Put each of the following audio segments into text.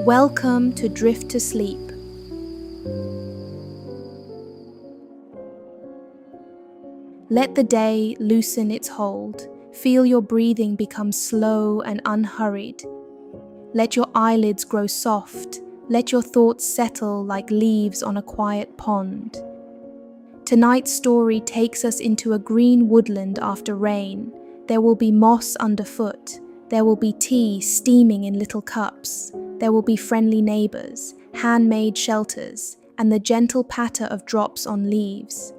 Welcome to Drift to Sleep. Let the day loosen its hold. Feel your breathing become slow and unhurried. Let your eyelids grow soft. Let your thoughts settle like leaves on a quiet pond. Tonight's story takes us into a green woodland after rain. There will be moss underfoot. There will be tea steaming in little cups. There will be friendly neighbors, handmade shelters, and the gentle patter of drops on leaves.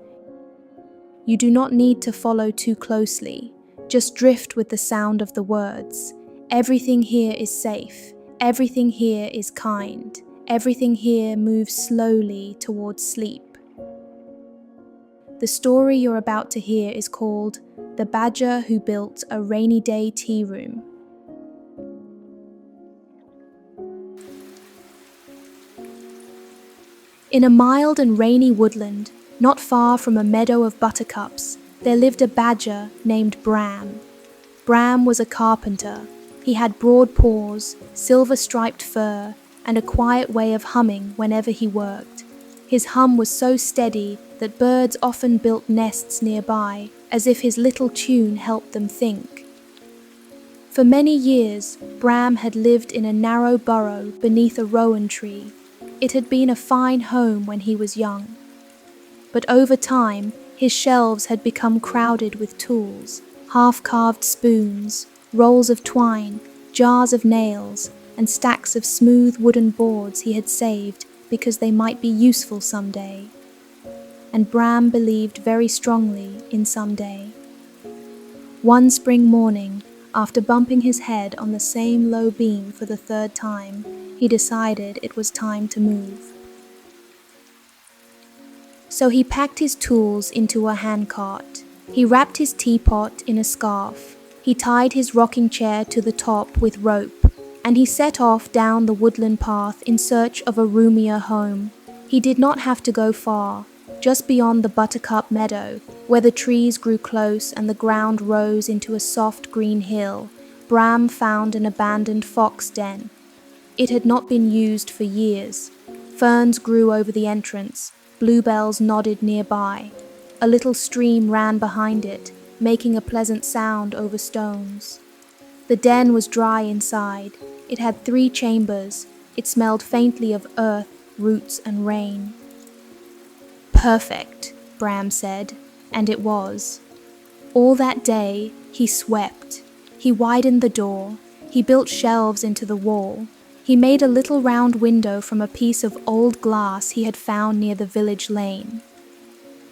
You do not need to follow too closely. Just drift with the sound of the words. Everything here is safe. Everything here is kind. Everything here moves slowly towards sleep. The story you're about to hear is called The Badger Who Built a Rainy Day Tea Room. In a mild and rainy woodland, not far from a meadow of buttercups, there lived a badger named Bram. Bram was a carpenter. He had broad paws, silver-striped fur, and a quiet way of humming whenever he worked. His hum was so steady that birds often built nests nearby, as if his little tune helped them think. For many years, Bram had lived in a narrow burrow beneath a rowan tree. It had been a fine home when he was young. But over time, his shelves had become crowded with tools, half-carved spoons, rolls of twine, jars of nails, and stacks of smooth wooden boards he had saved because they might be useful someday. And Bram believed very strongly in someday. One spring morning, after bumping his head on the same low beam for the third time, he decided it was time to move. So he packed his tools into a handcart. He wrapped his teapot in a scarf. He tied his rocking chair to the top with rope, and he set off down the woodland path in search of a roomier home. He did not have to go far. Just beyond the buttercup meadow, where the trees grew close and the ground rose into a soft green hill, Bram found an abandoned fox den. It had not been used for years. Ferns grew over the entrance, bluebells nodded nearby. A little stream ran behind it, making a pleasant sound over stones. The den was dry inside. It had 3 chambers. It smelled faintly of earth, roots, and rain. Perfect, Bram said, and it was. All that day, he swept. He widened the door. He built shelves into the wall. He made a little round window from a piece of old glass he had found near the village lane.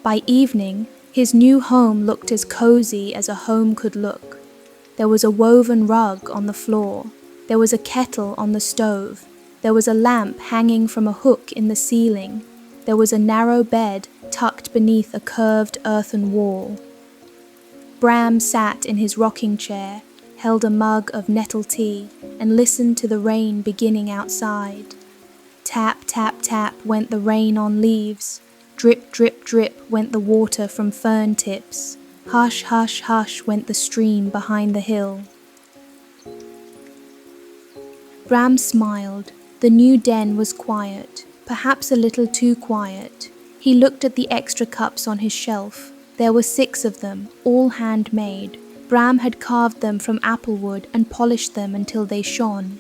By evening, his new home looked as cozy as a home could look. There was a woven rug on the floor. There was a kettle on the stove. There was a lamp hanging from a hook in the ceiling. There was a narrow bed tucked beneath a curved earthen wall. Bram sat in his rocking chair, held a mug of nettle tea, and listened to the rain beginning outside. Tap, tap, tap went the rain on leaves. Drip, drip, drip went the water from fern tips. Hush, hush, hush went the stream behind the hill. Bram smiled. The new den was quiet, perhaps a little too quiet. He looked at the extra cups on his shelf. There were 6 of them, all handmade. Bram had carved them from applewood and polished them until they shone.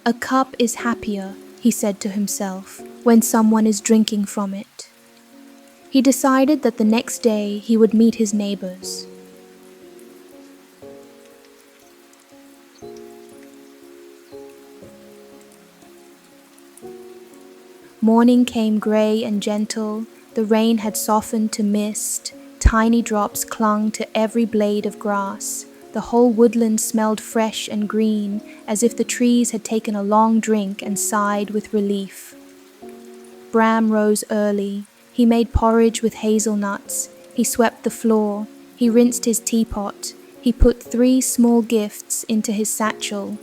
A cup is happier, he said to himself, when someone is drinking from it. He decided that the next day he would meet his neighbors. Morning came grey and gentle. The rain had softened to mist. Tiny drops clung to every blade of grass. The whole woodland smelled fresh and green, as if the trees had taken a long drink and sighed with relief. Bram rose early. He made porridge with hazelnuts. He swept the floor. He rinsed his teapot. He put 3 small gifts into his satchel.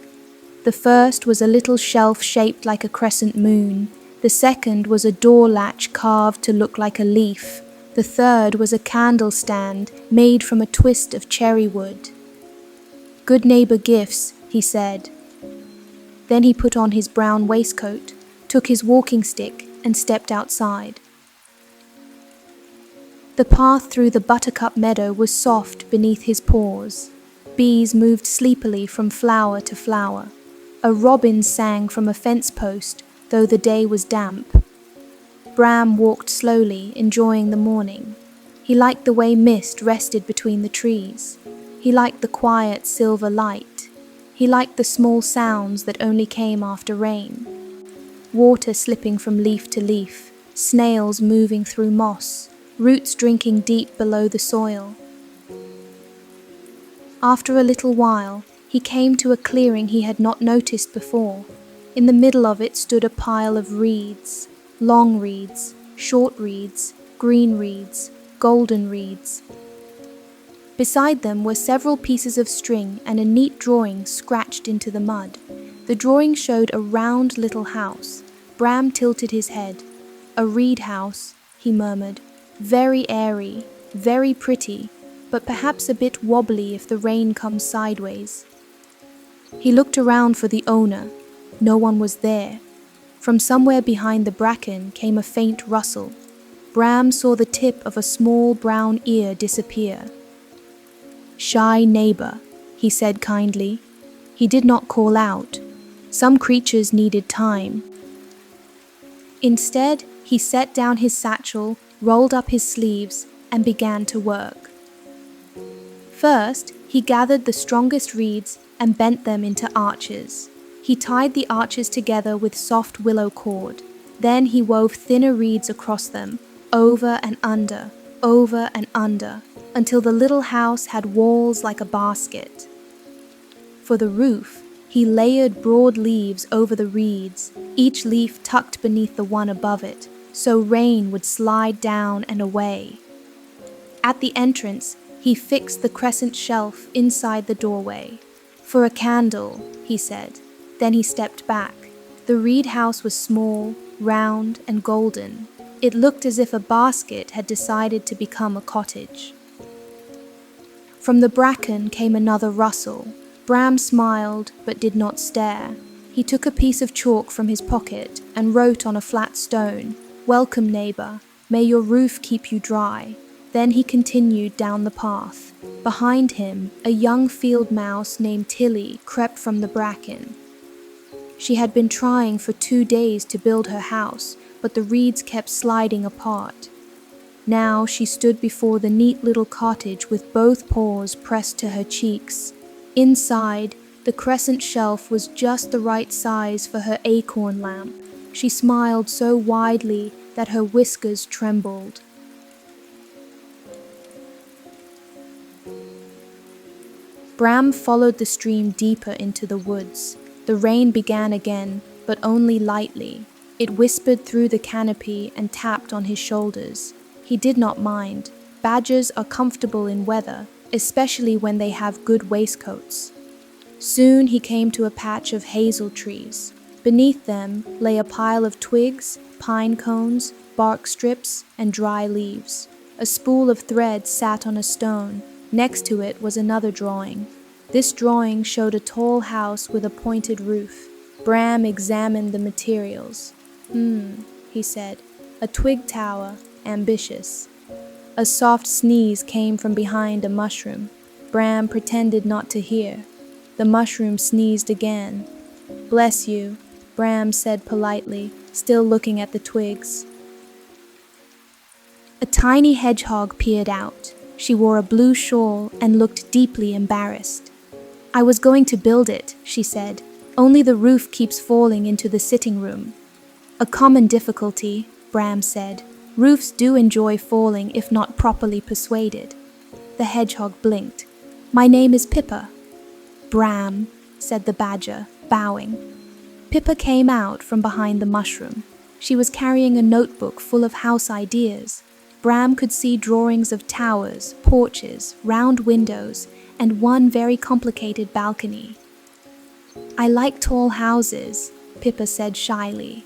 The first was a little shelf shaped like a crescent moon. The second was a door latch carved to look like a leaf. The third was a candle stand made from a twist of cherry wood. "Good neighbor gifts," he said. Then he put on his brown waistcoat, took his walking stick, and stepped outside. The path through the buttercup meadow was soft beneath his paws. Bees moved sleepily from flower to flower. A robin sang from a fence post, though the day was damp. Bram walked slowly, enjoying the morning. He liked the way mist rested between the trees. He liked the quiet silver light. He liked the small sounds that only came after rain. Water slipping from leaf to leaf, snails moving through moss, roots drinking deep below the soil. After a little while, he came to a clearing he had not noticed before. In the middle of it stood a pile of reeds, long reeds, short reeds, green reeds, golden reeds. Beside them were several pieces of string and a neat drawing scratched into the mud. The drawing showed a round little house. Bram tilted his head. "A reed house," he murmured. "Very airy, very pretty, but perhaps a bit wobbly if the rain comes sideways." He looked around for the owner. No one was there. From somewhere behind the bracken came a faint rustle. Bram saw the tip of a small brown ear disappear. "Shy neighbor," he said kindly. He did not call out. Some creatures needed time. Instead, he set down his satchel, rolled up his sleeves, and began to work. First, he gathered the strongest reeds and bent them into arches. He tied the arches together with soft willow cord. Then he wove thinner reeds across them, over and under, until the little house had walls like a basket. For the roof, he layered broad leaves over the reeds, each leaf tucked beneath the one above it, so rain would slide down and away. At the entrance, he fixed the crescent shelf inside the doorway. "For a candle," he said. Then he stepped back. The reed house was small, round, and golden. It looked as if a basket had decided to become a cottage. From the bracken came another rustle. Bram smiled, but did not stare. He took a piece of chalk from his pocket and wrote on a flat stone, "Welcome, neighbor. May your roof keep you dry." Then he continued down the path. Behind him, a young field mouse named Tilly crept from the bracken. She had been trying for 2 days to build her house, but the reeds kept sliding apart. Now she stood before the neat little cottage with both paws pressed to her cheeks. Inside, the crescent shelf was just the right size for her acorn lamp. She smiled so widely that her whiskers trembled. Bram followed the stream deeper into the woods. The rain began again, but only lightly. It whispered through the canopy and tapped on his shoulders. He did not mind. Badgers are comfortable in weather, especially when they have good waistcoats. Soon he came to a patch of hazel trees. Beneath them lay a pile of twigs, pine cones, bark strips, and dry leaves. A spool of thread sat on a stone. Next to it was another drawing. This drawing showed a tall house with a pointed roof. Bram examined the materials. He said, "A twig tower, ambitious." A soft sneeze came from behind a mushroom. Bram pretended not to hear. The mushroom sneezed again. "Bless you," Bram said politely, still looking at the twigs. A tiny hedgehog peered out. She wore a blue shawl and looked deeply embarrassed. "I was going to build it," she said. "Only the roof keeps falling into the sitting room." "A common difficulty," Bram said. "Roofs do enjoy falling if not properly persuaded." The hedgehog blinked. "My name is Pippa." "Bram," said the badger, bowing. Pippa came out from behind the mushroom. She was carrying a notebook full of house ideas. Bram could see drawings of towers, porches, round windows, and one very complicated balcony. "I like tall houses," Pippa said shyly.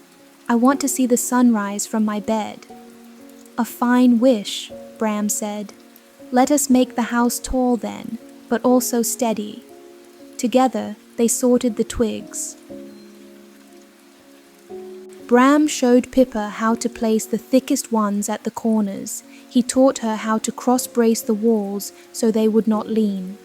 "I want to see the sunrise from my bed." "A fine wish," Bram said. "Let us make the house tall then, but also steady." Together, they sorted the twigs. Bram showed Pippa how to place the thickest ones at the corners. He taught her how to cross-brace the walls so they would not lean.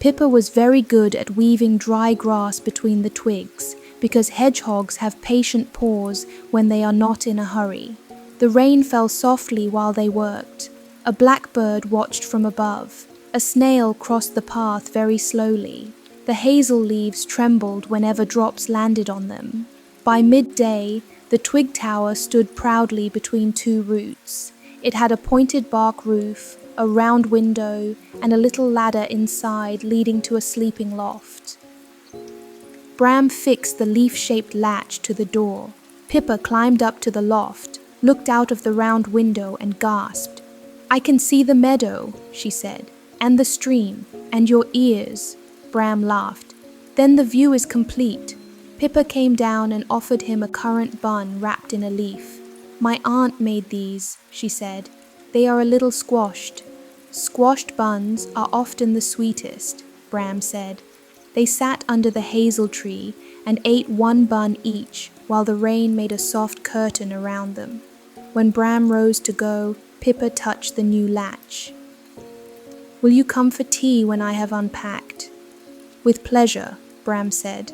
Pippa was very good at weaving dry grass between the twigs, because hedgehogs have patient paws when they are not in a hurry. The rain fell softly while they worked. A blackbird watched from above. A snail crossed the path very slowly. The hazel leaves trembled whenever drops landed on them. By midday, the twig tower stood proudly between two roots. It had a pointed bark roof, a round window, and a little ladder inside leading to a sleeping loft. Bram fixed the leaf-shaped latch to the door. Pippa climbed up to the loft, looked out of the round window and gasped. "I can see the meadow," she said, "and the stream, and your ears." Bram laughed. "Then the view is complete." Pippa came down and offered him a currant bun wrapped in a leaf. "My aunt made these," she said. "They are a little squashed." "Squashed buns are often the sweetest," Bram said. They sat under the hazel tree and ate one bun each while the rain made a soft curtain around them. When Bram rose to go, Pippa touched the new latch. "Will you come for tea when I have unpacked?" "With pleasure," Bram said.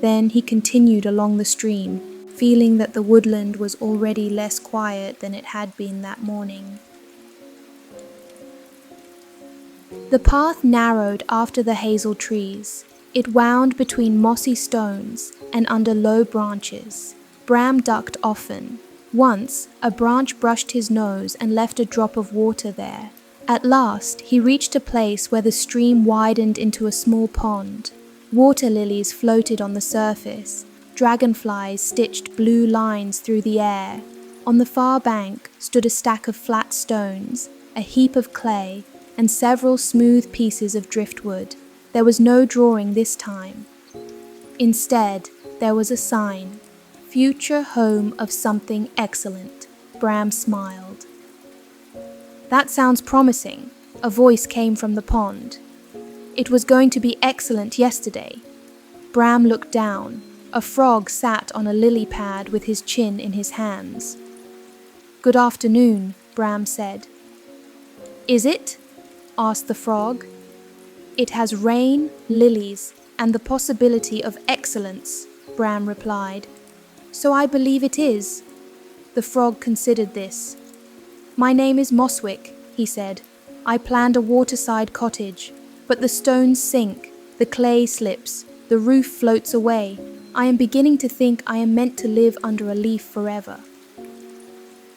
Then he continued along the stream, feeling that the woodland was already less quiet than it had been that morning. The path narrowed after the hazel trees. It wound between mossy stones and under low branches. Bram ducked often. Once, a branch brushed his nose and left a drop of water there. At last, he reached a place where the stream widened into a small pond. Water lilies floated on the surface. Dragonflies stitched blue lines through the air. On the far bank stood a stack of flat stones, a heap of clay, and several smooth pieces of driftwood. There was no drawing this time. Instead, there was a sign. "Future home of something excellent." Bram smiled. "That sounds promising." A voice came from the pond. "It was going to be excellent yesterday." Bram looked down. A frog sat on a lily pad with his chin in his hands. "Good afternoon," Bram said. "Is it?" asked the frog. "It has rain, lilies, and the possibility of excellence," Bram replied. "So I believe it is." The frog considered this. "My name is Moswick," he said. "I planned a waterside cottage, but the stones sink, the clay slips, the roof floats away. I am beginning to think I am meant to live under a leaf forever."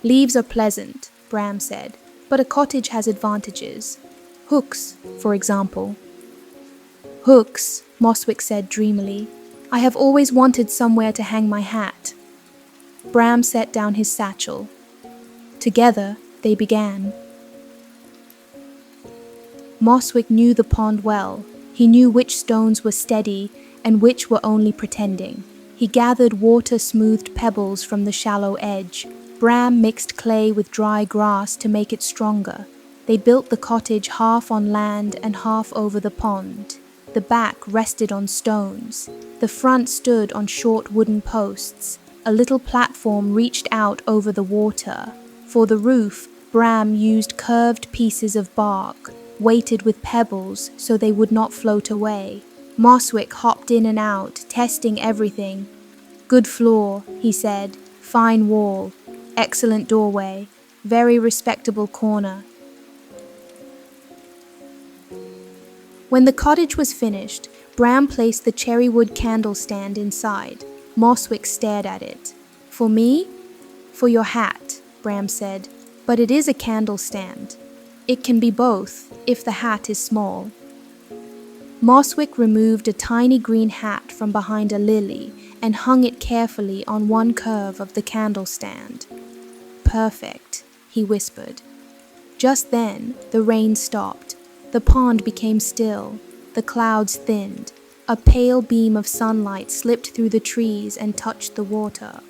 "Leaves are pleasant," Bram said, "but a cottage has advantages. Hooks, for example." "Hooks," Moswick said dreamily. "I have always wanted somewhere to hang my hat." Bram set down his satchel. Together, they began. Moswick knew the pond well. He knew which stones were steady and which were only pretending. He gathered water-smoothed pebbles from the shallow edge. Bram mixed clay with dry grass to make it stronger. They built the cottage half on land and half over the pond. The back rested on stones. The front stood on short wooden posts. A little platform reached out over the water. For the roof, Bram used curved pieces of bark, weighted with pebbles so they would not float away. Moswick hopped in and out, testing everything. "Good floor," he said. "Fine wall. Excellent doorway. Very respectable corner." When the cottage was finished, Bram placed the cherrywood candle stand inside. Moswick stared at it. "For me?" "For your hat," Bram said. "But it is a candle stand. It can be both, if the hat is small." Moswick removed a tiny green hat from behind a lily and hung it carefully on one curve of the candle stand. "Perfect," he whispered. Just then, the rain stopped. The pond became still. The clouds thinned. A pale beam of sunlight slipped through the trees and touched the water.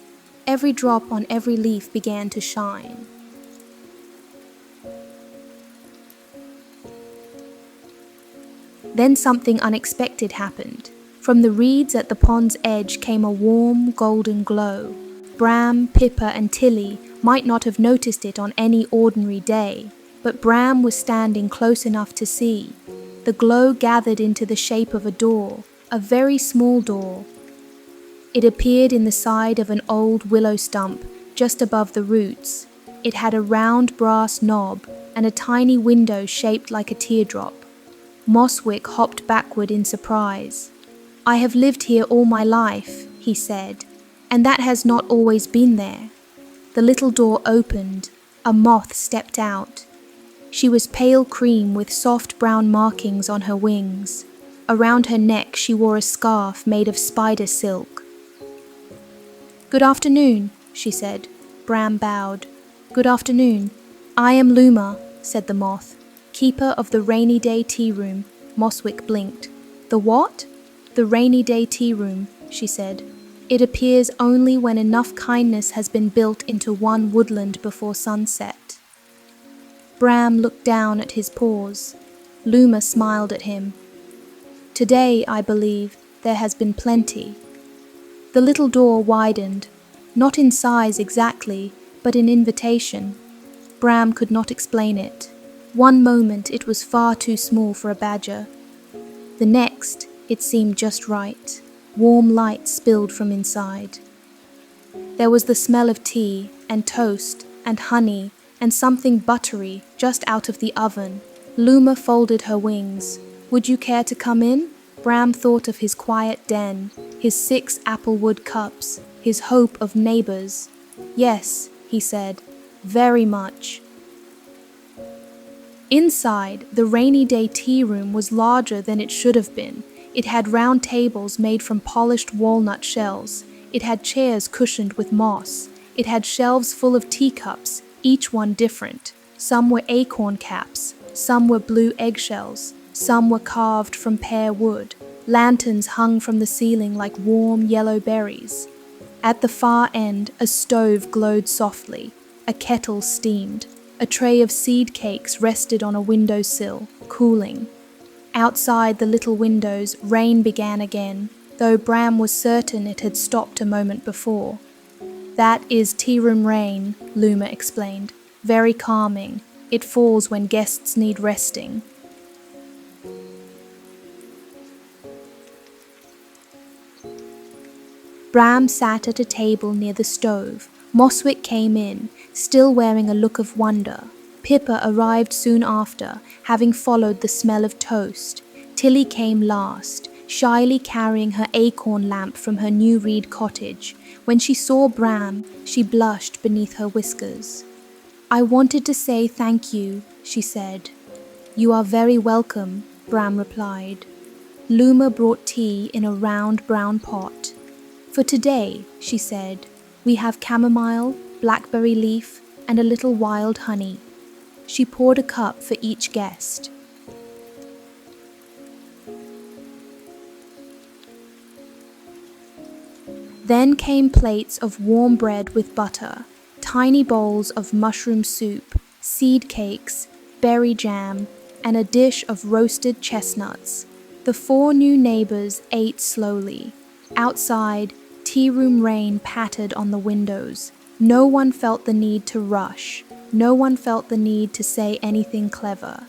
Every drop on every leaf began to shine. Then something unexpected happened. From the reeds at the pond's edge came a warm, golden glow. Bram, Pippa, and Tilly might not have noticed it on any ordinary day, but Bram was standing close enough to see. The glow gathered into the shape of a door, a very small door. It appeared in the side of an old willow stump, just above the roots. It had a round brass knob and a tiny window shaped like a teardrop. Moswick hopped backward in surprise. "I have lived here all my life," he said, "and that has not always been there." The little door opened. A moth stepped out. She was pale cream with soft brown markings on her wings. Around her neck she wore a scarf made of spider silk. "Good afternoon," she said. Bram bowed. "Good afternoon. I am Luma," said the moth. "Keeper of the rainy day tea room." Moswick blinked. "The what?" "The rainy day tea room," she said. "It appears only when enough kindness has been built into one woodland before sunset." Bram looked down at his paws. Luma smiled at him. "Today, I believe, there has been plenty." The little door widened, not in size exactly, but in invitation. Bram could not explain it. One moment it was far too small for a badger. The next, it seemed just right. Warm light spilled from inside. There was the smell of tea and toast and honey and something buttery just out of the oven. Luma folded her wings. "Would you care to come in?" Bram thought of his quiet den, his 6 applewood cups, his hope of neighbours. "Yes," he said, "very much." Inside, the rainy day tea room was larger than it should have been. It had round tables made from polished walnut shells. It had chairs cushioned with moss. It had shelves full of teacups, each one different. Some were acorn caps, some were blue eggshells, some were carved from pear wood. Lanterns hung from the ceiling like warm yellow berries. At the far end, a stove glowed softly. A kettle steamed. A tray of seed cakes rested on a windowsill, cooling. Outside the little windows, rain began again, though Bram was certain it had stopped a moment before. "That is tea room rain," Luma explained. "Very calming. It falls when guests need resting." Bram sat at a table near the stove. Moswick came in, still wearing a look of wonder. Pippa arrived soon after, having followed the smell of toast. Tilly came last, shyly carrying her acorn lamp from her new reed cottage. When she saw Bram, she blushed beneath her whiskers. "I wanted to say thank you," she said. "You are very welcome," Bram replied. Luma brought tea in a round brown pot. "For today," she said, "we have chamomile, blackberry leaf, and a little wild honey." She poured a cup for each guest. Then came plates of warm bread with butter, tiny bowls of mushroom soup, seed cakes, berry jam, and a dish of roasted chestnuts. The 4 new neighbours ate slowly. Outside, tea room rain pattered on the windows. No one felt the need to rush. No one felt the need to say anything clever.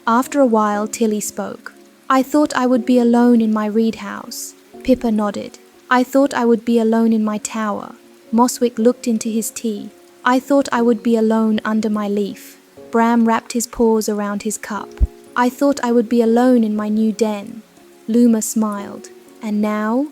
After a while, Tilly spoke. "I thought I would be alone in my reed house." Pippa nodded. "I thought I would be alone in my tower." Moswick looked into his tea. "I thought I would be alone under my leaf." Bram wrapped his paws around his cup. "I thought I would be alone in my new den." Luma smiled. "And now?"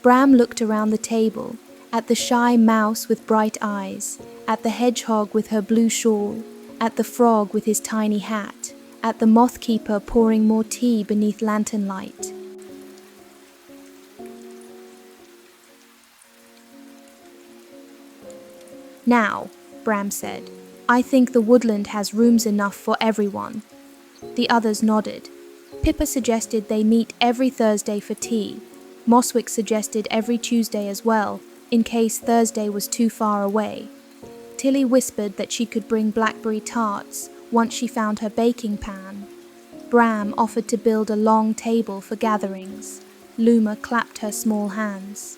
Bram looked around the table, at the shy mouse with bright eyes, at the hedgehog with her blue shawl, at the frog with his tiny hat, at the moth keeper pouring more tea beneath lantern light. "Now," Bram said, "I think the woodland has rooms enough for everyone." The others nodded. Pippa suggested they meet every Thursday for tea. Moswick suggested every Tuesday as well, in case Thursday was too far away. Tilly whispered that she could bring blackberry tarts, once she found her baking pan. Bram offered to build a long table for gatherings. Luma clapped her small hands.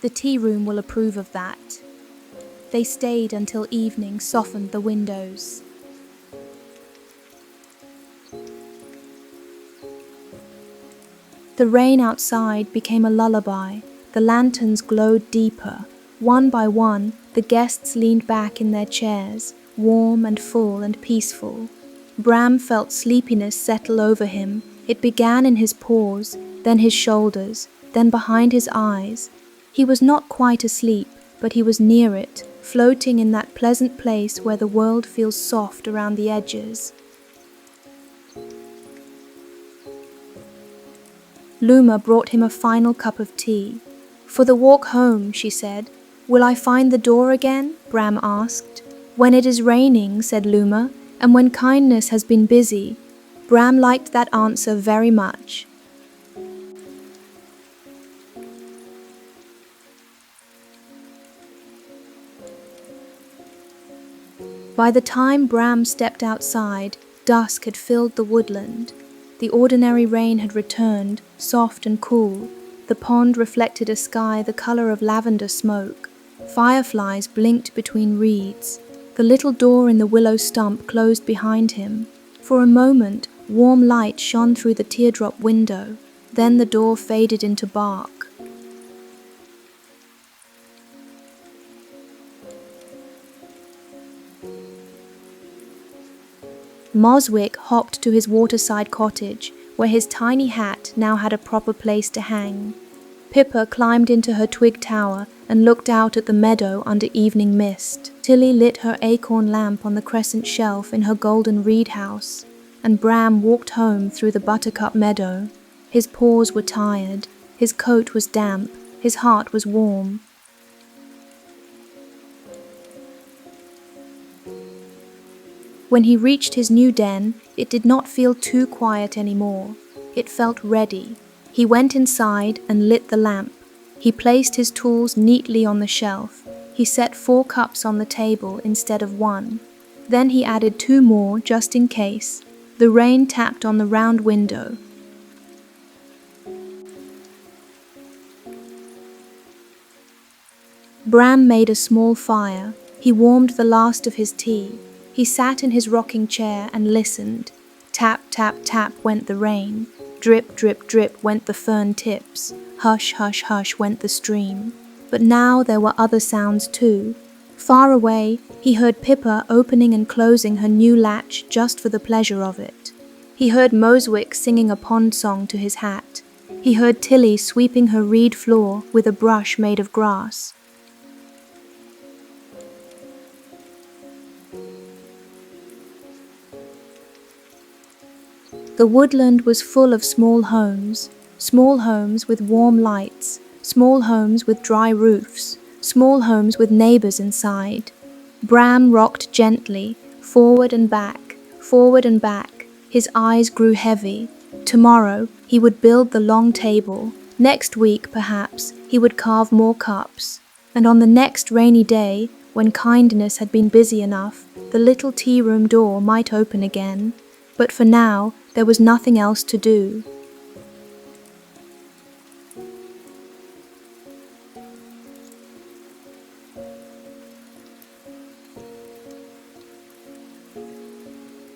The tea room will approve of that. They stayed until evening softened the windows. The rain outside became a lullaby. The lanterns glowed deeper. One by one, the guests leaned back in their chairs, warm and full and peaceful. Bram felt sleepiness settle over him. It began in his paws, then his shoulders, then behind his eyes. He was not quite asleep, but he was near it, floating in that pleasant place where the world feels soft around the edges. Luma brought him a final cup of tea. "For the walk home," she said. "Will I find the door again?" Bram asked. "When it is raining," said Luma, "and when kindness has been busy." Bram liked that answer very much. By the time Bram stepped outside, dusk had filled the woodland. The ordinary rain had returned, soft and cool. The pond reflected a sky the color of lavender smoke. Fireflies blinked between reeds. The little door in the willow stump closed behind him. For a moment, warm light shone through the teardrop window. Then the door faded into bark. Moswick hopped to his waterside cottage, where his tiny hat now had a proper place to hang. Pippa climbed into her twig tower and looked out at the meadow under evening mist. Tilly lit her acorn lamp on the crescent shelf in her golden reed house, and Bram walked home through the buttercup meadow. His paws were tired, his coat was damp, his heart was warm. When he reached his new den, it did not feel too quiet anymore. It felt ready. He went inside and lit the lamp. He placed his tools neatly on the shelf. He set 4 cups on the table instead of 1. Then he added 2 more just in case. The rain tapped on the round window. Bram made a small fire. He warmed the last of his tea. He sat in his rocking chair and listened. Tap, tap, tap went the rain. Drip, drip, drip went the fern tips. Hush, hush, hush went the stream. But now there were other sounds too. Far away, he heard Pippa opening and closing her new latch just for the pleasure of it. He heard Moswick singing a pond song to his hat. He heard Tilly sweeping her reed floor with a brush made of grass. The woodland was full of small homes with warm lights, small homes with dry roofs, small homes with neighbors inside. Bram rocked gently, forward and back, forward and back. His eyes grew heavy. Tomorrow he would build the long table. Next week, perhaps, he would carve more cups. And on the next rainy day, when kindness had been busy enough, the little tea room door might open again. But for now, there was nothing else to do.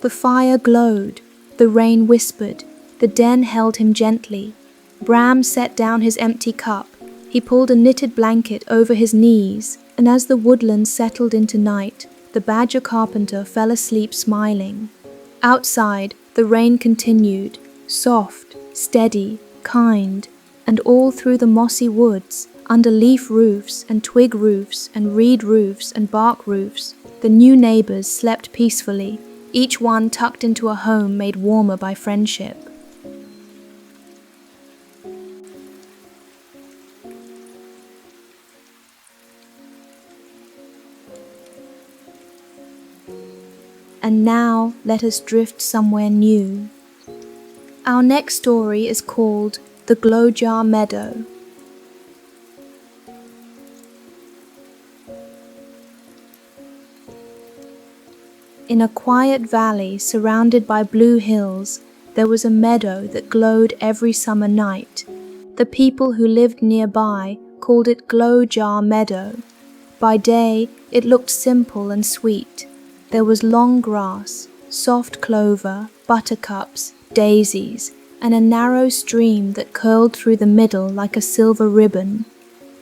The fire glowed, the rain whispered, the den held him gently. Bram set down his empty cup. He pulled a knitted blanket over his knees, and as the woodland settled into night, the badger carpenter fell asleep smiling. Outside, the rain continued, soft, steady, kind, and all through the mossy woods, under leaf roofs and twig roofs and reed roofs and bark roofs, the new neighbors slept peacefully, each one tucked into a home made warmer by friendship. And now let us drift somewhere new. Our next story is called The Glowjar Meadow. In a quiet valley surrounded by blue hills, there was a meadow that glowed every summer night. The people who lived nearby called it Glowjar Meadow. By day, it looked simple and sweet. There was long grass, soft clover, buttercups, daisies, and a narrow stream that curled through the middle like a silver ribbon.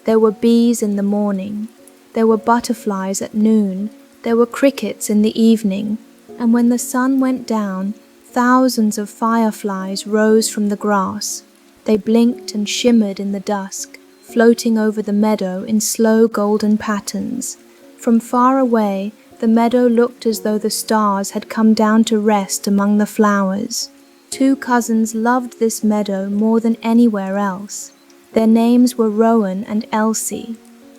There were bees in the morning. There were butterflies at noon. There were crickets in the evening. And when the sun went down, thousands of fireflies rose from the grass. They blinked and shimmered in the dusk, floating over the meadow in slow golden patterns. From far away, the meadow looked as though the stars had come down to rest among the flowers. Two cousins loved this meadow more than anywhere else. Their names were Rowan and Elsie.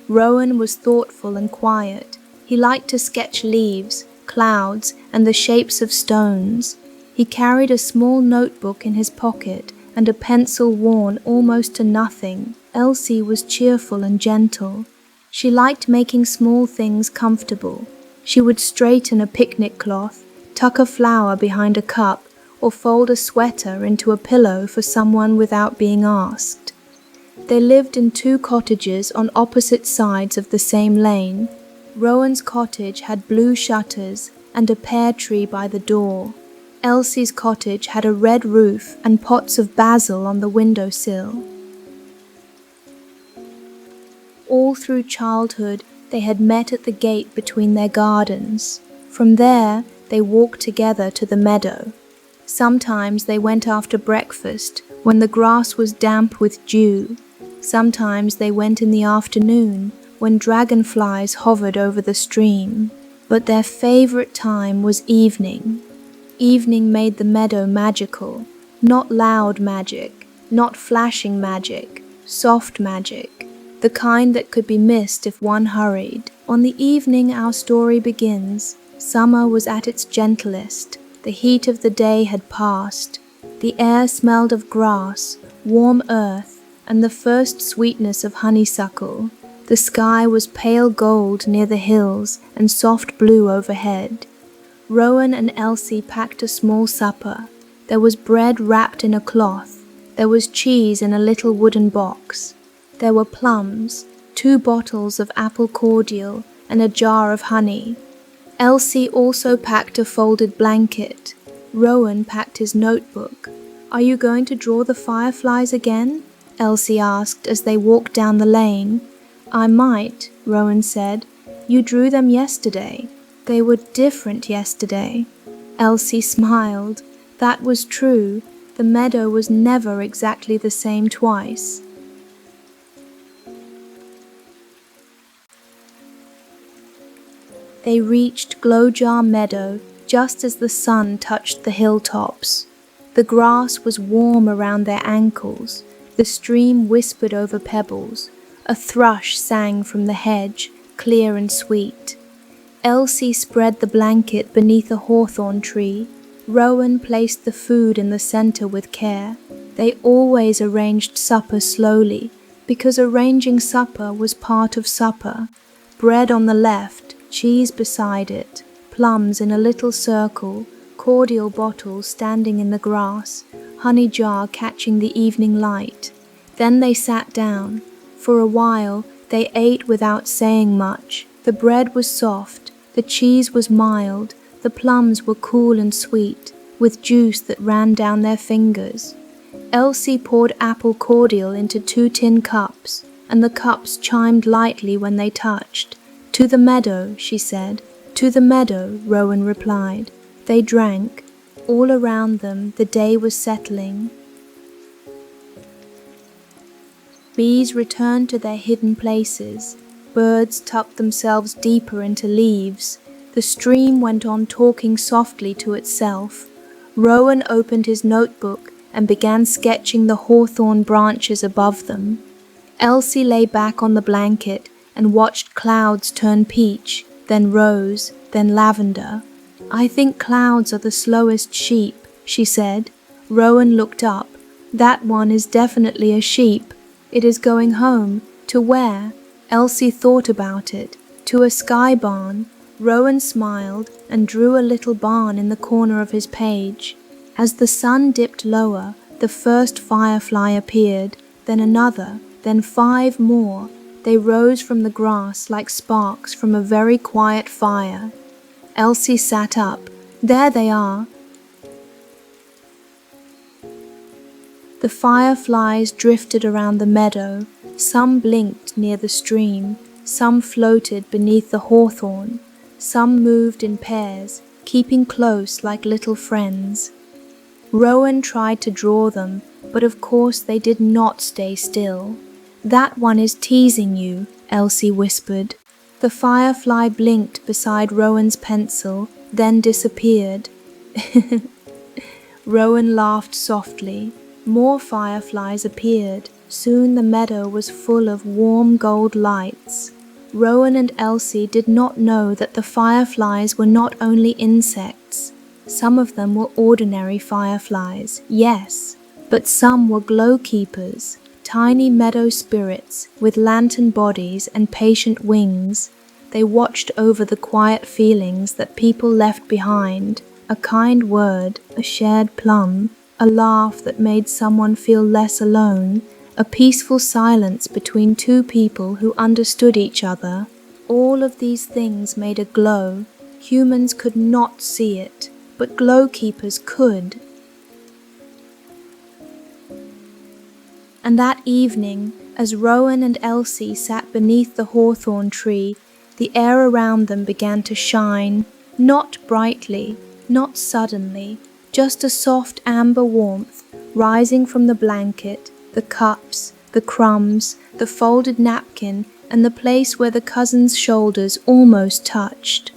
Rowan was thoughtful and quiet. He liked to sketch leaves, clouds, and the shapes of stones. He carried a small notebook in his pocket and a pencil worn almost to nothing. Elsie was cheerful and gentle. She liked making small things comfortable. She would straighten a picnic cloth, tuck a flower behind a cup, or fold a sweater into a pillow for someone without being asked. They lived in two cottages on opposite sides of the same lane. Rowan's cottage had blue shutters and a pear tree by the door. Elsie's cottage had a red roof and pots of basil on the windowsill. All through childhood, they had met at the gate between their gardens. From there, they walked together to the meadow. Sometimes they went after breakfast, when the grass was damp with dew. Sometimes they went in the afternoon, when dragonflies hovered over the stream. But their favorite time was evening. Evening made the meadow magical. Not loud magic, not flashing magic, soft magic. The kind that could be missed if one hurried. On the evening our story begins. Summer was at its gentlest. The heat of the day had passed. The air smelled of grass, warm earth, and the first sweetness of honeysuckle. The sky was pale gold near the hills and soft blue overhead. Rowan and Elsie packed a small supper. There was bread wrapped in a cloth. There was cheese in a little wooden box. There were plums, 2 bottles of apple cordial, and a jar of honey. Elsie also packed a folded blanket. Rowan packed his notebook. "Are you going to draw the fireflies again?" Elsie asked as they walked down the lane. "I might," Rowan said. "You drew them yesterday. They were different yesterday." Elsie smiled. That was true. The meadow was never exactly the same twice. They reached Glowjar Meadow just as the sun touched the hilltops. The grass was warm around their ankles. The stream whispered over pebbles. A thrush sang from the hedge, clear and sweet. Elsie spread the blanket beneath a hawthorn tree. Rowan placed the food in the center with care. They always arranged supper slowly, because arranging supper was part of supper. Bread on the left, cheese beside it, plums in a little circle, cordial bottles standing in the grass, honey jar catching the evening light. Then they sat down. For a while, they ate without saying much. The bread was soft, the cheese was mild, the plums were cool and sweet, with juice that ran down their fingers. Elsie poured apple cordial into 2 tin cups, and the cups chimed lightly when they touched. "To the meadow," she said. "To the meadow," Rowan replied. They drank. All around them, the day was settling. Bees returned to their hidden places. Birds tucked themselves deeper into leaves. The stream went on talking softly to itself. Rowan opened his notebook and began sketching the hawthorn branches above them. Elsie lay back on the blanket and watched clouds turn peach, then rose, then lavender. "I think clouds are the slowest sheep," she said. Rowan looked up. "That one is definitely a sheep. It is going home. To where?" Elsie thought about it. "To a sky barn." Rowan smiled and drew a little barn in the corner of his page. As the sun dipped lower, the first firefly appeared, then another, then 5 more. They rose from the grass like sparks from a very quiet fire. Elsie sat up. There they are. The fireflies drifted around the meadow. Some blinked near the stream, some floated beneath the hawthorn, some moved in pairs, keeping close like little friends. Rowan tried to draw them, but of course they did not stay still. "That one is teasing you," Elsie whispered. The firefly blinked beside Rowan's pencil, then disappeared. Rowan laughed softly. More fireflies appeared. Soon the meadow was full of warm gold lights. Rowan and Elsie did not know that the fireflies were not only insects. Some of them were ordinary fireflies, yes, but some were glow keepers, tiny meadow spirits with lantern bodies and patient wings. They watched over the quiet feelings that people left behind, a kind word, a shared plum, a laugh that made someone feel less alone, a peaceful silence between 2 people who understood each other. All of these things made a glow. Humans could not see it, but glow keepers could. And that evening, as Rowan and Elsie sat beneath the hawthorn tree, the air around them began to shine, not brightly, not suddenly, just a soft amber warmth rising from the blanket, the cups, the crumbs, the folded napkin, and the place where the cousins' shoulders almost touched.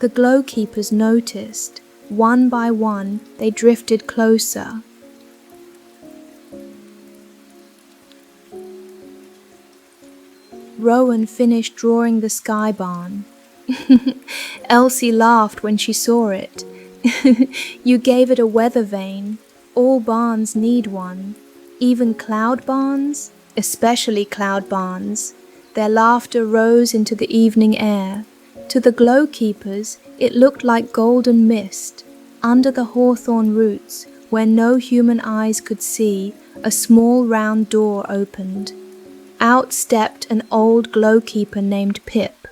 The glow keepers noticed. One by one, they drifted closer. Rowan finished drawing the sky barn. Elsie laughed when she saw it. "You gave it a weather vane. All barns need one. Even cloud barns, especially cloud barns." Their laughter rose into the evening air. To the glow keepers, it looked like golden mist. Under the hawthorn roots, where no human eyes could see, a small round door opened. Out stepped an old glow keeper named Pip.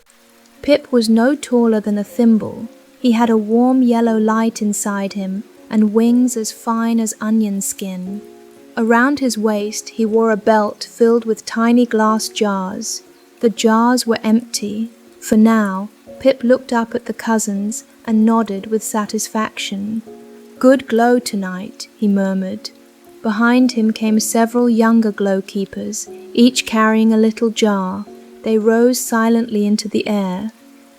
Pip was no taller than a thimble. He had a warm yellow light inside him and wings as fine as onion skin. Around his waist he wore a belt filled with tiny glass jars. The jars were empty. For now, Pip looked up at the cousins and nodded with satisfaction. "Good glow tonight," he murmured. Behind him came several younger glow keepers, each carrying a little jar. They rose silently into the air.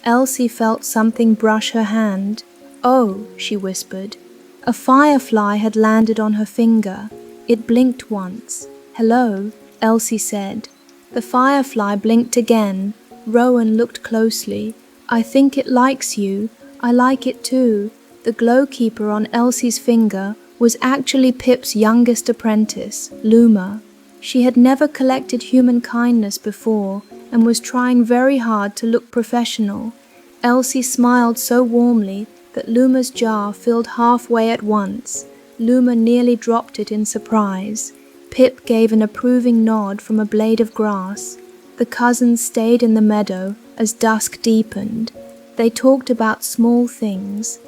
Elsie felt something brush her hand. "Oh," she whispered. A firefly had landed on her finger. It blinked once. "Hello," Elsie said. The firefly blinked again. Rowan looked closely. "I think it likes you. I like it too." The glow keeper on Elsie's finger was actually Pip's youngest apprentice, Luma. She had never collected human kindness before and was trying very hard to look professional. Elsie smiled so warmly that Luma's jar filled halfway at once. Luma nearly dropped it in surprise. Pip gave an approving nod from a blade of grass. The cousins stayed in the meadow as dusk deepened. They talked about small things.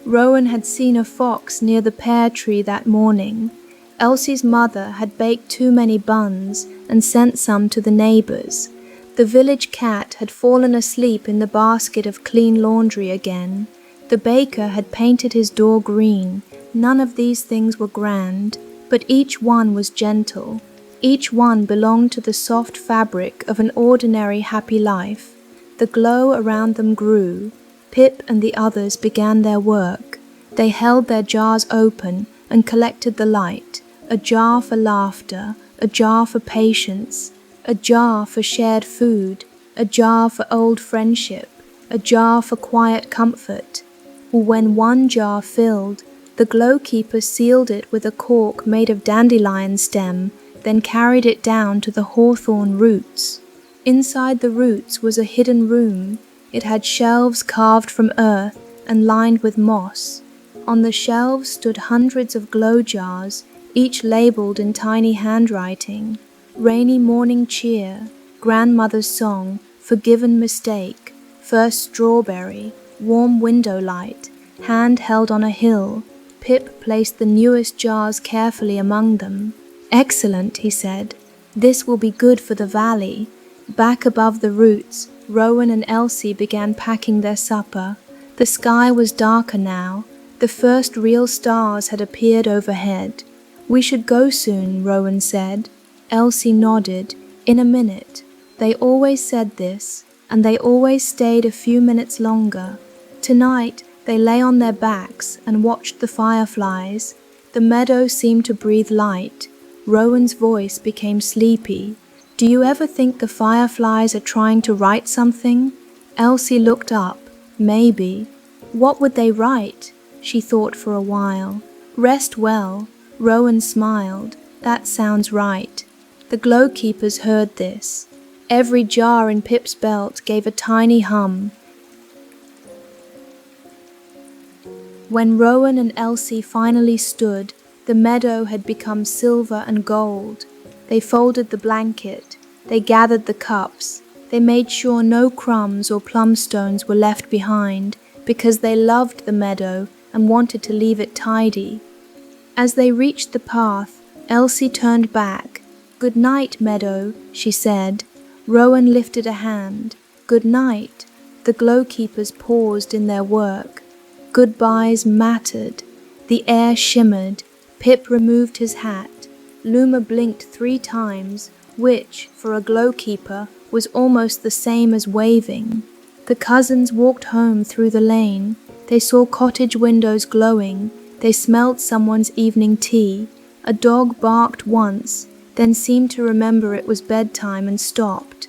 Rowan had seen a fox near the pear tree that morning. Elsie's mother had baked too many buns and sent some to the neighbors. The village cat had fallen asleep in the basket of clean laundry again. The baker had painted his door green. None of these things were grand, but each one was gentle. Each one belonged to the soft fabric of an ordinary happy life. The glow around them grew. Pip and the others began their work. They held their jars open and collected the light. A jar for laughter, a jar for patience, a jar for shared food, a jar for old friendship, a jar for quiet comfort. When one jar filled, the glow keeper sealed it with a cork made of dandelion stem, then carried it down to the hawthorn roots. Inside the roots was a hidden room. It had shelves carved from earth and lined with moss. On the shelves stood hundreds of glow jars, each labeled in tiny handwriting. Rainy morning cheer, grandmother's song, forgiven mistake, first strawberry, warm window light, hand held on a hill. Pip placed the newest jars carefully among them. "Excellent," he said. "This will be good for the valley." Back above the roots, Rowan and Elsie began packing their supper. The sky was darker now. The first real stars had appeared overhead. "We should go soon," Rowan said. Elsie nodded. "In a minute." They always said this, and they always stayed a few minutes longer. Tonight, they lay on their backs and watched the fireflies. The meadow seemed to breathe light. Rowan's voice became sleepy. "Do you ever think the fireflies are trying to write something?" Elsie looked up. "Maybe." What would they write? She thought for a while. "Rest well." Rowan smiled. "That sounds right." The glow keepers heard this. Every jar in Pip's belt gave a tiny hum. When Rowan and Elsie finally stood, the meadow had become silver and gold. They folded the blanket. They gathered the cups. They made sure no crumbs or plumstones were left behind, because they loved the meadow and wanted to leave it tidy. As they reached the path, Elsie turned back. "Good night, meadow," she said. Rowan lifted a hand. "Good night." The glow keepers paused in their work. Goodbyes mattered. The air shimmered. Pip removed his hat. Luma blinked 3 times, which, for a glow keeper, was almost the same as waving. The cousins walked home through the lane. They saw cottage windows glowing. They smelled someone's evening tea. A dog barked once, then seemed to remember it was bedtime and stopped.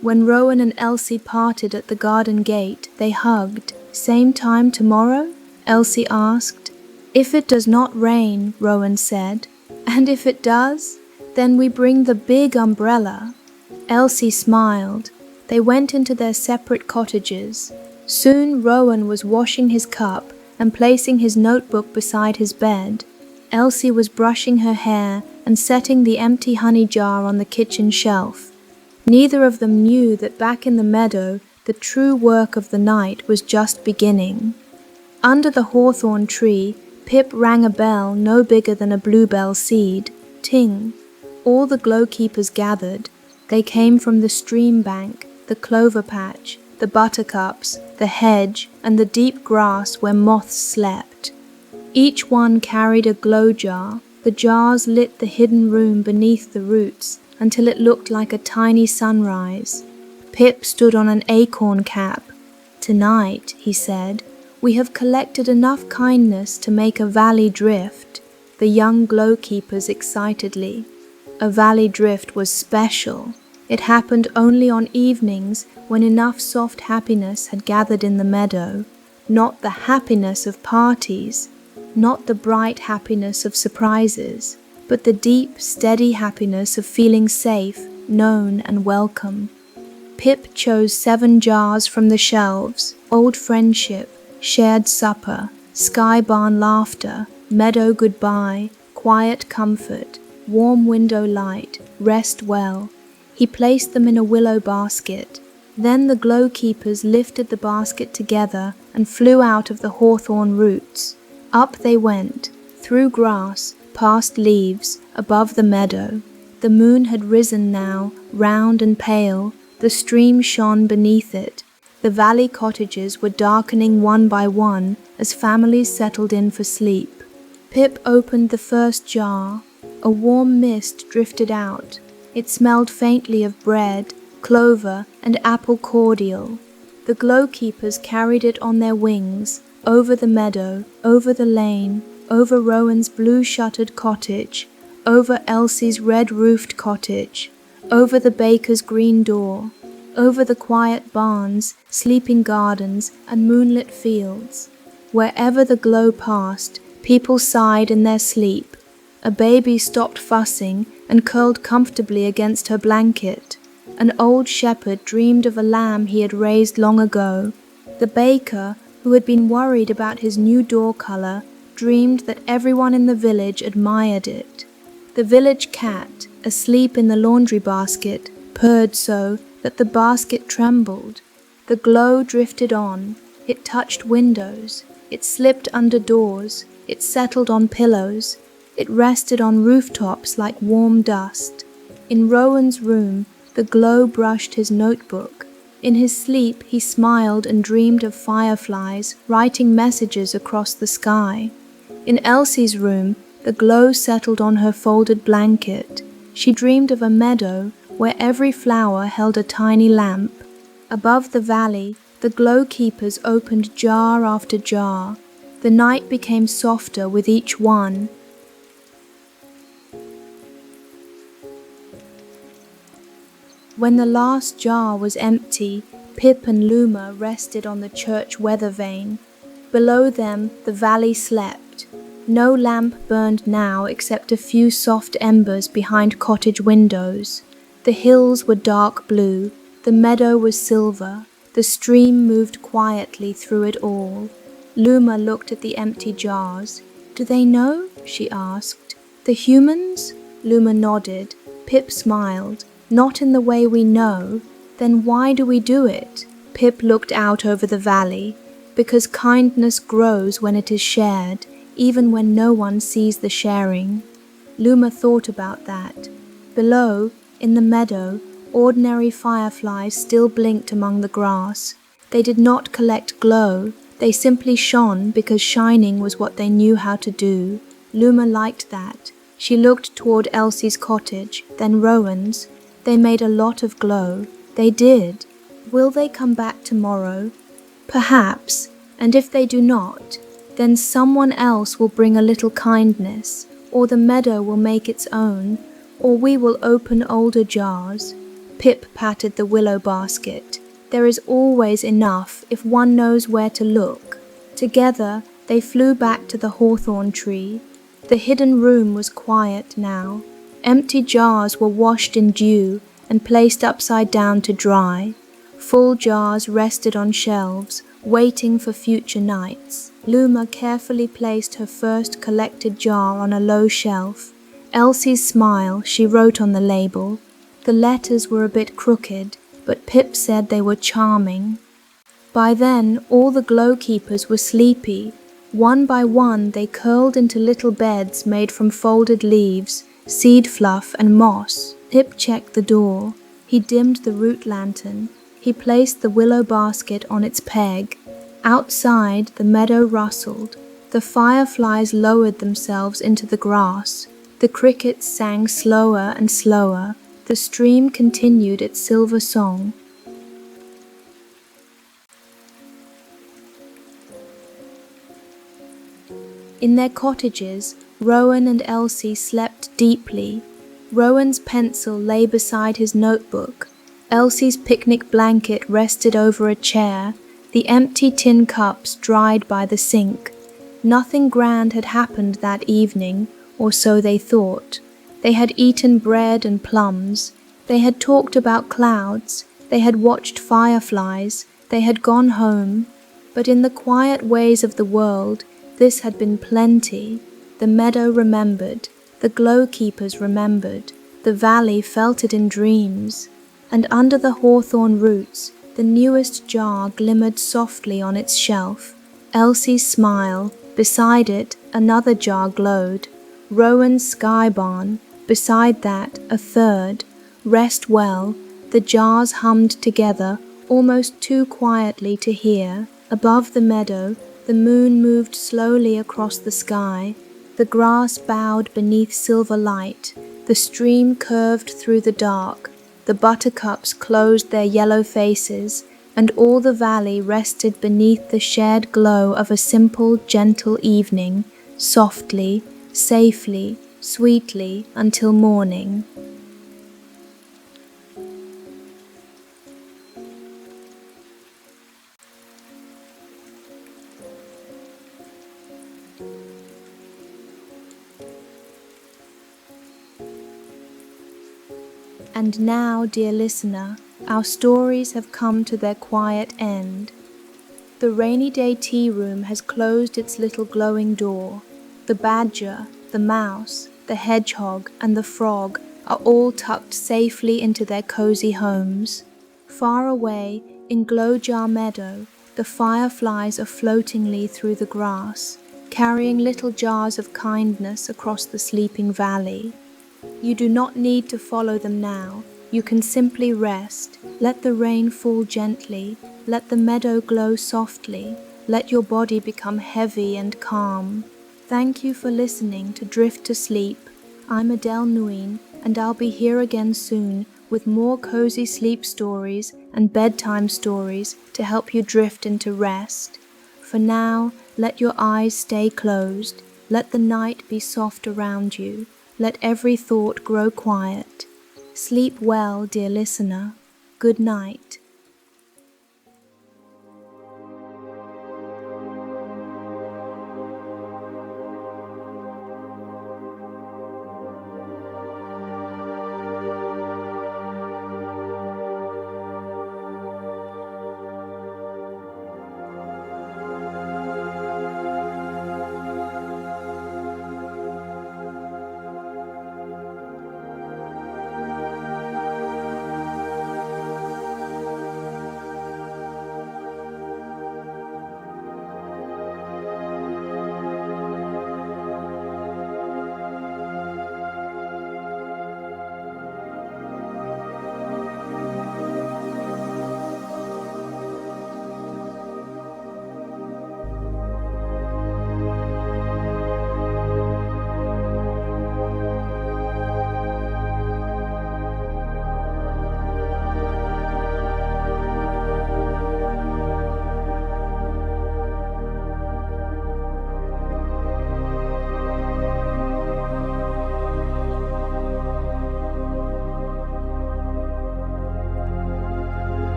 When Rowan and Elsie parted at the garden gate, they hugged. "Same time tomorrow?" Elsie asked. "If it does not rain," Rowan said. "And if it does? Then we bring the big umbrella." Elsie smiled. They went into their separate cottages. Soon Rowan was washing his cup and placing his notebook beside his bed. Elsie was brushing her hair and setting the empty honey jar on the kitchen shelf. Neither of them knew that back in the meadow, the true work of the night was just beginning. Under the hawthorn tree, Pip rang a bell no bigger than a bluebell seed. Ting! All the glow keepers gathered. They came from the stream bank, the clover patch, the buttercups, the hedge, and the deep grass where moths slept. Each one carried a glow jar. The jars lit the hidden room beneath the roots until it looked like a tiny sunrise. Pip stood on an acorn cap. "Tonight," he said, "we have collected enough kindness to make a valley drift." The young glow keepers excitedly. A valley drift was special. It happened only on evenings when enough soft happiness had gathered in the meadow. Not the happiness of parties, not the bright happiness of surprises, but the deep, steady happiness of feeling safe, known, and welcome. Pip chose 7 jars from the shelves: old friendship, shared supper, sky barn laughter, meadow goodbye, quiet comfort, warm window light, rest well. He placed them in a willow basket. Then the glow keepers lifted the basket together and flew out of the hawthorn roots. Up they went, through grass, past leaves, above the meadow. The moon had risen now, round and pale. The stream shone beneath it. The valley cottages were darkening one by one as families settled in for sleep. Pip opened the first jar. A warm mist drifted out. It smelled faintly of bread, clover, and apple cordial. The glow keepers carried it on their wings, over the meadow, over the lane, over Rowan's blue-shuttered cottage, over Elsie's red-roofed cottage, over the baker's green door, over the quiet barns, sleeping gardens, and moonlit fields. Wherever the glow passed, people sighed in their sleep. A baby stopped fussing and curled comfortably against her blanket. An old shepherd dreamed of a lamb he had raised long ago. The baker, who had been worried about his new door color, dreamed that everyone in the village admired it. The village cat, asleep in the laundry basket, purred so that the basket trembled. The glow drifted on. It touched windows. It slipped under doors. It settled on pillows. It rested on rooftops like warm dust. In Rowan's room, the glow brushed his notebook. In his sleep, he smiled and dreamed of fireflies writing messages across the sky. In Elsie's room, the glow settled on her folded blanket. She dreamed of a meadow where every flower held a tiny lamp. Above the valley, the glow keepers opened jar after jar. The night became softer with each one. When the last jar was empty, Pip and Luma rested on the church weather vane. Below them, the valley slept. No lamp burned now except a few soft embers behind cottage windows. The hills were dark blue, the meadow was silver, the stream moved quietly through it all. Luma looked at the empty jars. "Do they know?" she asked. "The humans?" Luma nodded. Pip smiled. "Not in the way we know. Then why do we do it?" Pip looked out over the valley. "Because kindness grows when it is shared, even when no one sees the sharing." Luma thought about that. Below, in the meadow, ordinary fireflies still blinked among the grass. They did not collect glow. They simply shone because shining was what they knew how to do. Luma liked that. She looked toward Elsie's cottage, then Rowan's. They made a lot of glow. They did. Will they come back tomorrow? Perhaps, and if they do not, then someone else will bring a little kindness, or the meadow will make its own, or we will open older jars. Pip patted the willow basket. There is always enough if one knows where to look. Together, they flew back to the hawthorn tree. The hidden room was quiet now. Empty jars were washed in dew and placed upside down to dry. Full jars rested on shelves, waiting for future nights. Luma carefully placed her first collected jar on a low shelf. Elsie's smile, she wrote on the label. The letters were a bit crooked, but Pip said they were charming. By then, all the glow keepers were sleepy. One by one, they curled into little beds made from folded leaves, seed fluff, and moss. Pip checked the door. He dimmed the root lantern. He placed the willow basket on its peg. Outside, the meadow rustled. The fireflies lowered themselves into the grass. The crickets sang slower and slower. The stream continued its silver song. In their cottages, Rowan and Elsie slept deeply. Rowan's pencil lay beside his notebook. Elsie's picnic blanket rested over a chair. The empty tin cups dried by the sink. Nothing grand had happened that evening, or so they thought. They had eaten bread and plums. They had talked about clouds. They had watched fireflies. They had gone home. But in the quiet ways of the world, this had been plenty. The meadow remembered. The glow keepers remembered. The valley felt it in dreams. And under the hawthorn roots, the newest jar glimmered softly on its shelf. Elsie's smile. Beside it, another jar glowed. Rowan's sky barn. Beside that, a third. Rest well. The jars hummed together, almost too quietly to hear. Above the meadow, the moon moved slowly across the sky. The grass bowed beneath silver light. The stream curved through the dark. The buttercups closed their yellow faces, and all the valley rested beneath the shared glow of a simple, gentle evening, softly, safely, sweetly, until morning. And now, dear listener, our stories have come to their quiet end. The rainy day tea room has closed its little glowing door. The badger, the mouse, the hedgehog, and the frog are all tucked safely into their cozy homes. Far away, in Glowjar Meadow, the fireflies are floatingly through the grass, carrying little jars of kindness across the sleeping valley. You do not need to follow them now. You can simply rest. Let the rain fall gently. Let the meadow glow softly. Let your body become heavy and calm. Thank you for listening to Drift to Sleep. I'm Adele Nguyen, and I'll be here again soon with more cozy sleep stories and bedtime stories to help you drift into rest. For now, let your eyes stay closed. Let the night be soft around you. Let every thought grow quiet. Sleep well, dear listener. Good night.